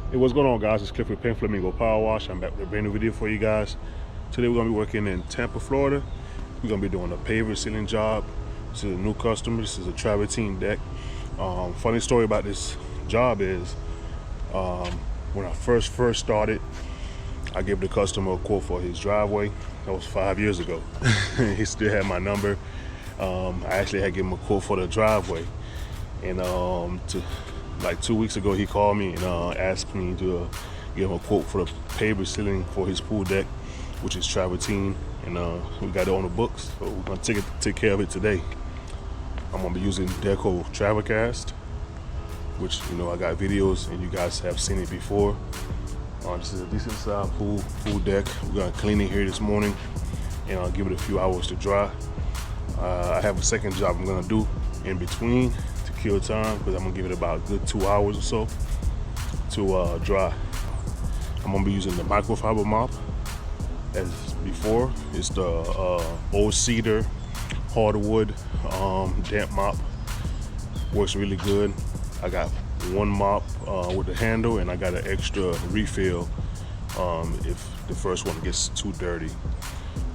Hey, what's going on, guys? It's Cliff with Paint Flamingo Power Wash. I'm back with a brand new video for you guys. Today we're going to be working in Tampa, Florida. We're going to be doing a paver sealing job. This is a new customer. This is a travertine deck. Funny story about this job is when I first started, I gave the customer a quote for his driveway. That was 5 years ago. He still had my number. I actually had given him a quote for the driveway, and like 2 weeks ago, he called me and asked me to give him a quote for the paver sealing for his pool deck, which is travertine, and we got it on the books, so we're gonna take care of it today. I'm gonna be using Deco Travercast, which I got videos and you guys have seen it before. This is a decent sized pool deck. We're gonna clean it here this morning, and I'll give it a few hours to dry. I have a second job I'm gonna do in between to kill time, because I'm gonna give it about a good 2 hours or so to dry. I'm gonna be using the microfiber mop as before. It's the old cedar hardwood damp mop. Works really good. I got one mop with the handle, and I got an extra refill if the first one gets too dirty.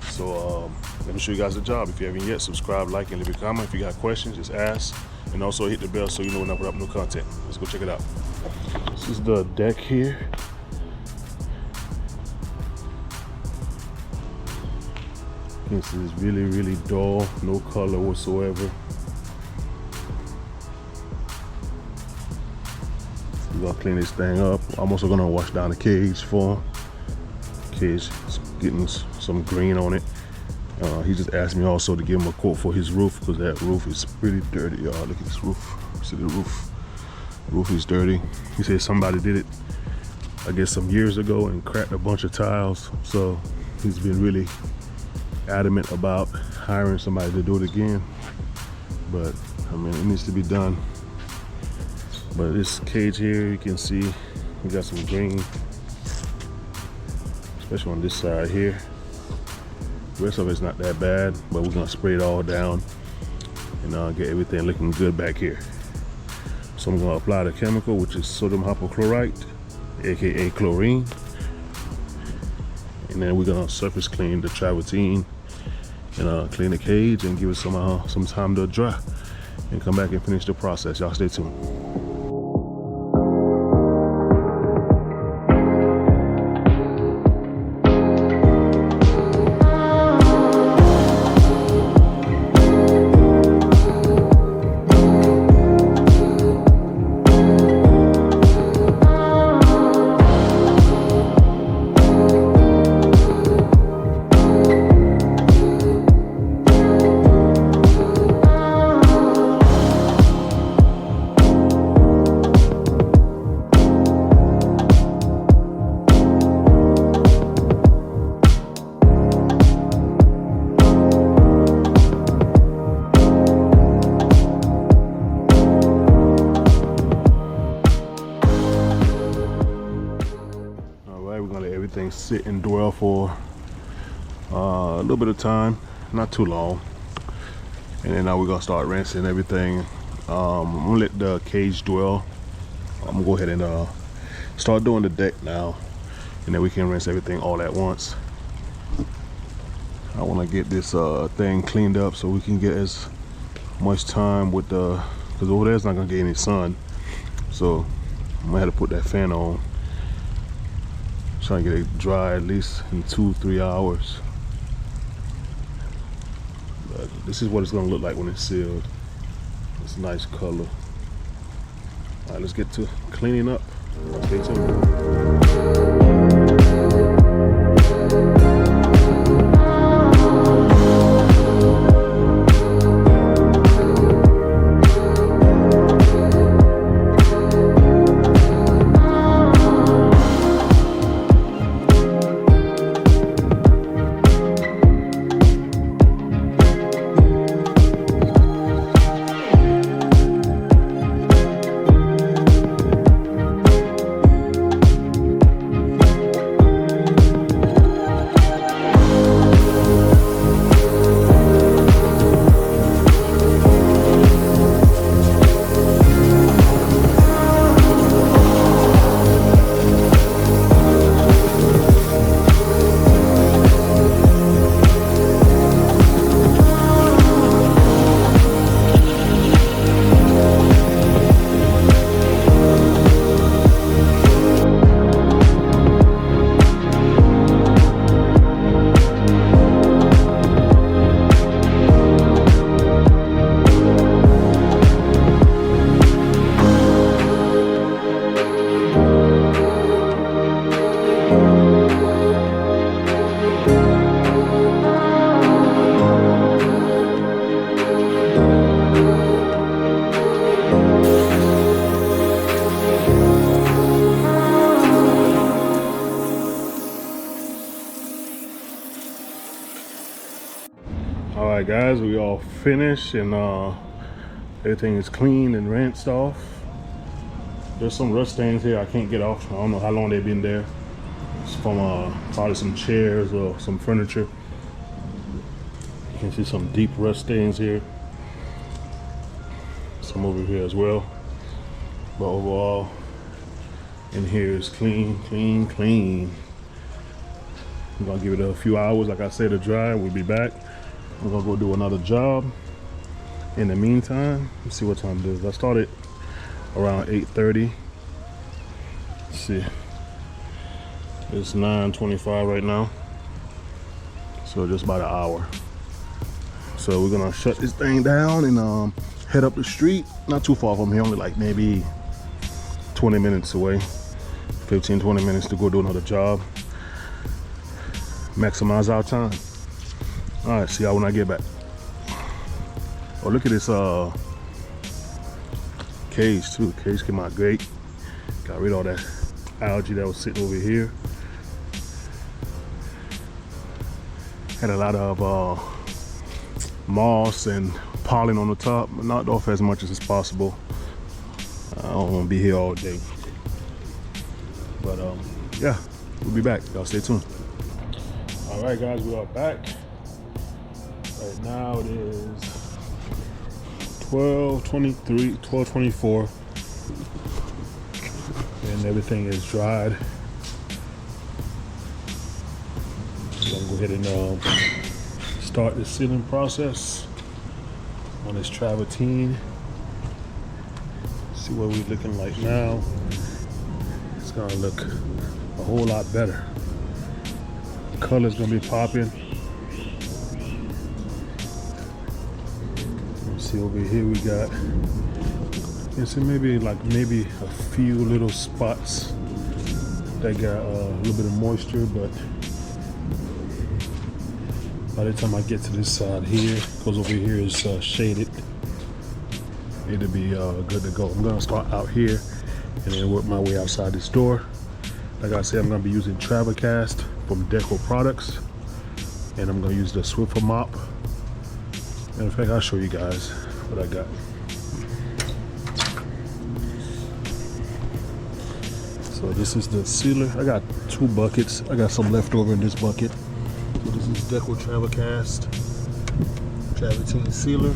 So let me show you guys the job. If you haven't yet, subscribe, like, and leave a comment. If you got questions, just ask, and also hit the bell so you know when I put up new content. Let's go check it out. This is the deck here. This is really dull, no color whatsoever. We're gonna clean this thing up. I'm also gonna wash down the cage for him. Cage is getting some green on it. He just asked me also to give him a quote for his roof, because that roof is pretty dirty, y'all. Look at this roof. See the roof? Roof is dirty. He said somebody did it, I guess, some years ago and cracked a bunch of tiles. So he's been really adamant about hiring somebody to do it again. But I mean, it needs to be done. But this cage here, you can see we got some green, especially on this side here. The rest of it's not that bad, but we're gonna spray it all down and get everything looking good back here. So I'm gonna apply the chemical, which is sodium hypochlorite, aka chlorine, and then we're gonna surface clean the travertine and clean the cage and give it some time to dry, and come back and finish the process. Y'all stay tuned. Everything sit and dwell for a little bit of time, not too long, and then now we're gonna start rinsing everything. I'm gonna let the cage dwell. I'm gonna go ahead and start doing the deck now, and then we can rinse everything all at once. I want to get this thing cleaned up so we can get as much time with the, because over there's not gonna get any sun, so I'm gonna have to put that fan on. Trying to get it dry at least in 2-3 hours. But this is what it's gonna look like when it's sealed. It's a nice color. All right, let's get to cleaning up. Stay tuned. guys, we all finished and everything is clean and rinsed off. There's some rust stains here I can't get off. I don't know how long they've been there. It's from probably some chairs or some furniture. You can see some deep rust stains here. Some over here as well. But overall, in here is clean, clean, clean. I'm gonna give it a few hours, like I said, to dry. We'll be back. We're gonna go do another job. In the meantime, let's see what time it is. I started around 8:30. Let's see. It's 9:25 right now. So just about an hour. So we're gonna shut this thing down and head up the street. Not too far from here, only like maybe 20 minutes away. 15-20 minutes to go do another job. Maximize our time. All right, see y'all when I get back. Oh, look at this cage too. The cage came out great. Got rid of all that algae that was sitting over here. Had a lot of moss and pollen on the top, but knocked off as much as possible. I don't want to be here all day. But yeah, we'll be back. Y'all stay tuned. All right, guys, we are back. Right now it is 12:23, 12:24, and everything is dried. So I'm gonna go ahead and start the sealing process on this travertine. See what we're looking like now. It's gonna look a whole lot better. The color's gonna be popping. See over here we got, you see maybe a few little spots that got a little bit of moisture, but by the time I get to this side here, because over here is shaded, it'll be good to go. I'm gonna start out here and then work my way outside this door. Like I said, I'm gonna be using Travercast from Deco Products, and I'm gonna use the Swiffer mop. Matter of fact, I'll show you guys what I got. So this is the sealer. I got 2 buckets. I got some left over in this bucket. So this is Deco Travercast Travertine sealer.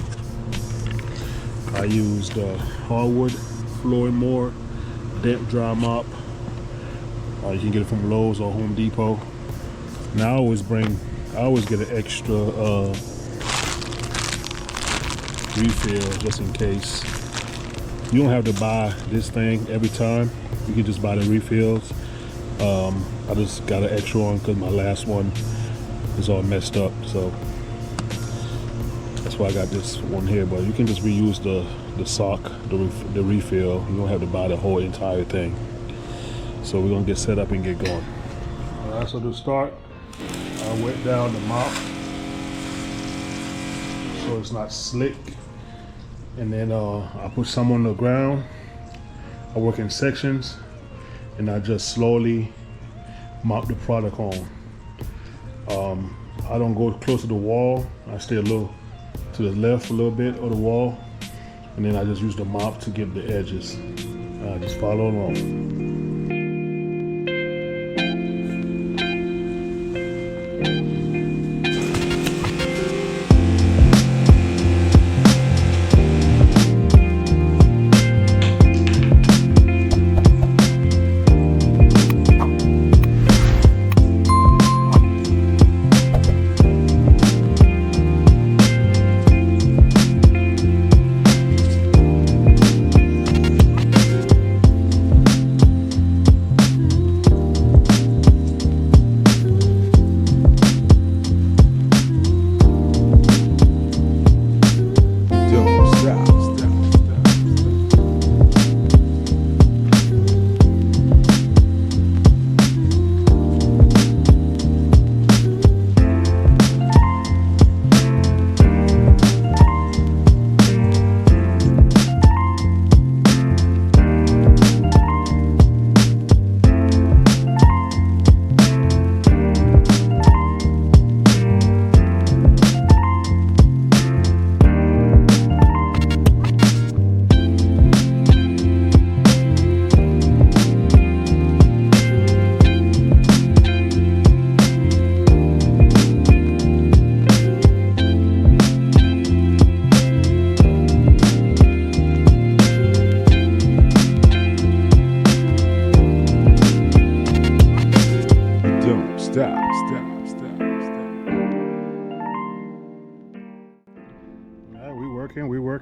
I used hardwood flooring more, damp dry mop. You can get it from Lowe's or Home Depot. Now I always get an extra refill just in case. You don't have to buy this thing every time. You can just buy the refills. I just got an extra one because my last one is all messed up, so that's why I got this one here. But you can just reuse the sock, the refill. You don't have to buy the whole entire thing. So we're gonna get set up and get going. All right, so to start, I wet down the mop so it's not slick. And then I put some on the ground. I work in sections, and I just slowly mop the product on. I don't go close to the wall. I stay a little to the left a little bit of the wall, and then I just use the mop to get the edges. Just follow along.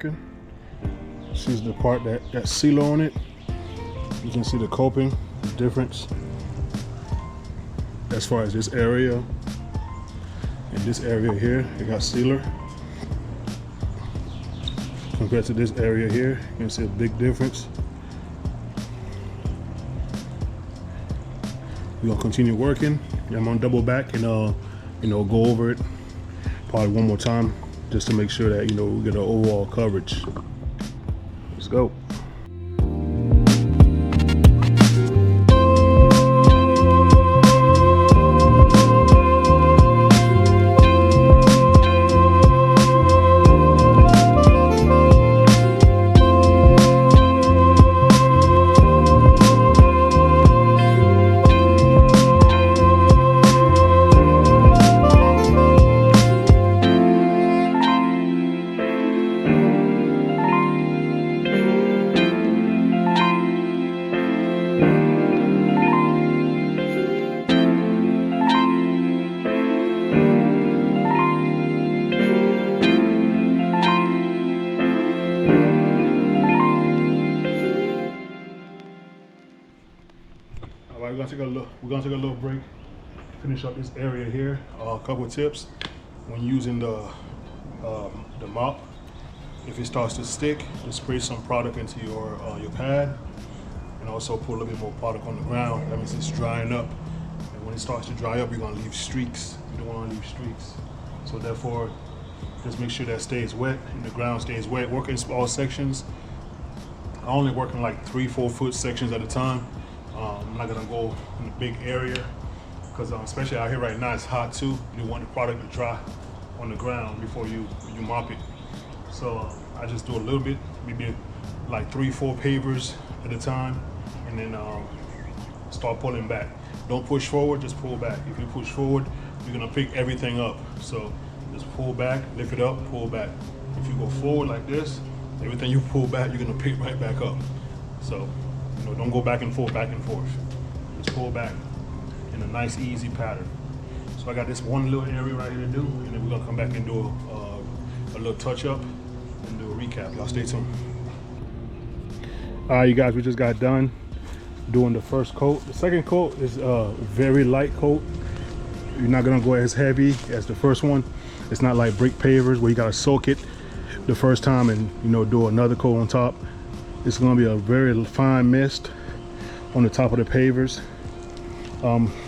working. This is the part that sealer on it. You can see the coping, the difference as far as this area and this area here. It got sealer compared to this area here. You can see a big difference. We're gonna continue working. I'm gonna double back and go over it probably one more time just to make sure that we get an overall coverage. Let's go. We're gonna take a little break, finish up this area here. A couple of tips when using the mop. If it starts to stick, just spray some product into your pad, and also put a little bit more product on the ground. That means it's drying up, and when it starts to dry up, you're gonna leave streaks. You don't want to leave streaks, so therefore, just make sure that stays wet and the ground stays wet. Work in small sections. I only work in like 3-4 foot sections at a time. I'm not gonna go in a big area because especially out here right now, it's hot too. You want the product to dry on the ground before you mop it. So I just do a little bit, maybe like 3-4 pavers at a time, and then start pulling back. Don't push forward, just pull back. If you push forward, you're gonna pick everything up. So just pull back, lift it up, pull back. If you go forward like this, everything you pull back, you're gonna pick right back up. So don't go back and forth, Just pull back in a nice, easy pattern. So I got this one little area right here to do, and then we're gonna come back and do a little touch up and do a recap. Y'all stay tuned. All right, you guys, we just got done doing the first coat. The second coat is a very light coat. You're not gonna go as heavy as the first one. It's not like brick pavers where you gotta soak it the first time and do another coat on top. It's gonna be a very fine mist on the top of the pavers.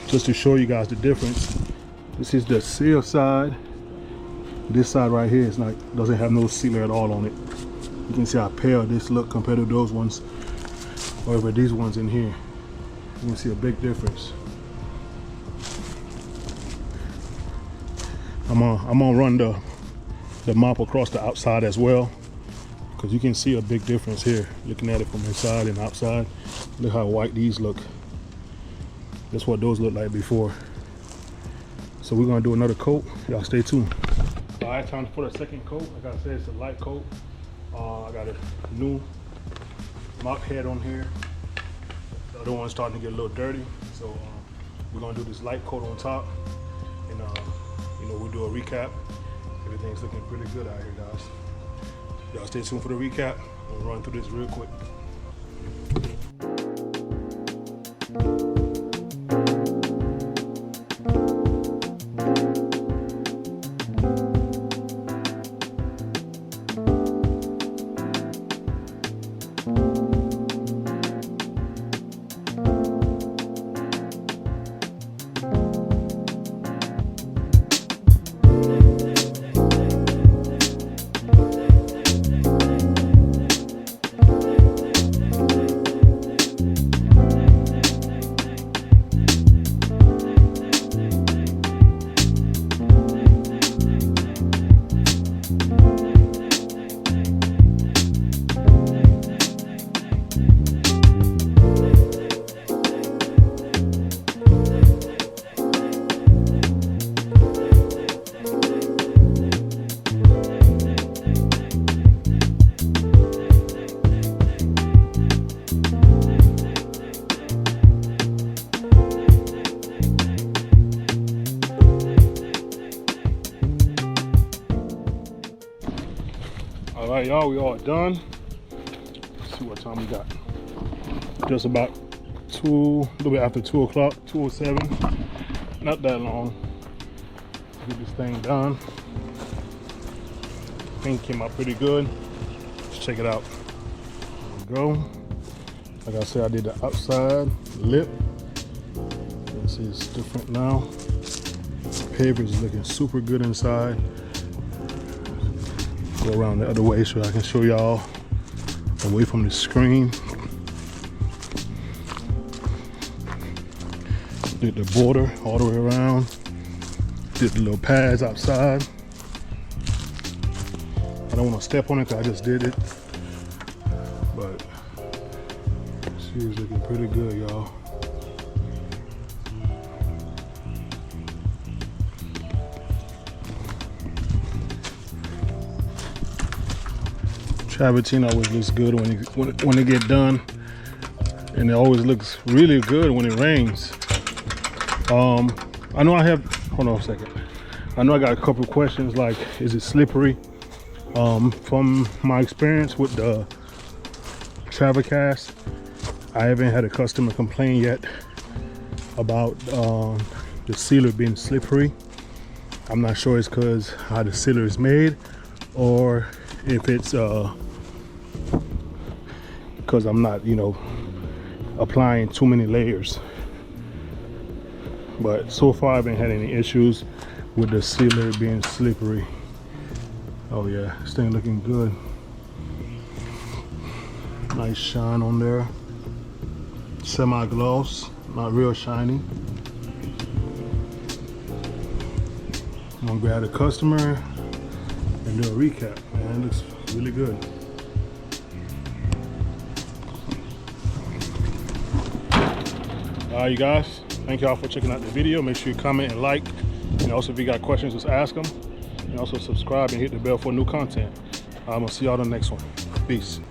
Just to show you guys the difference. This is the seal side. This side right here is doesn't have no sealer at all on it. You can see how pale this look compared to those ones. However, these ones in here, you can see a big difference. I'm gonna run the mop across the outside as well, because you can see a big difference here looking at it from inside and outside. Look how white these look. That's what those look like before. So we're gonna do another coat. Y'all stay tuned. All right, time for the second coat. Like I said, it's a light coat. I got a new mop head on here. The other one's starting to get a little dirty, so we're gonna do this light coat on top, and we'll do a recap. Everything's looking pretty good out here, guys. Y'all stay tuned for the recap. We'll run through this real quick. right, y'all, we all done. Let's see what time we got. Just about a little bit after 2 o'clock, 2:07. Not that long. Get this thing done. Thing came out pretty good. Let's check it out. There we go. Like I said, I did the outside lip. You can see it's different now. Paver is looking super good inside. Go around the other way so I can show y'all away from the screen. Did the border all the way around. Did the little pads outside. I don't want to step on it because I just did it. But she is looking pretty good, y'all. Travertine always looks good when it get done, and it always looks really good when it rains. I know I have. Hold on a second. I know I got a couple of questions like, is it slippery? From my experience with the Travercast, I haven't had a customer complain yet about the sealer being slippery. I'm not sure it's because how the sealer is made, or if it's because I'm not, you know, applying too many layers. But so far I haven't had any issues with the sealer being slippery. Oh yeah, this thing looking good. Nice shine on there. Semi-gloss, not real shiny. I'm gonna grab the customer and do a recap. Man, it looks really good. Alright, you guys, thank y'all for checking out the video. Make sure you comment and like, and also if you got questions, just ask them. And also subscribe and hit the bell for new content. I'm gonna see y'all on the next one. Peace.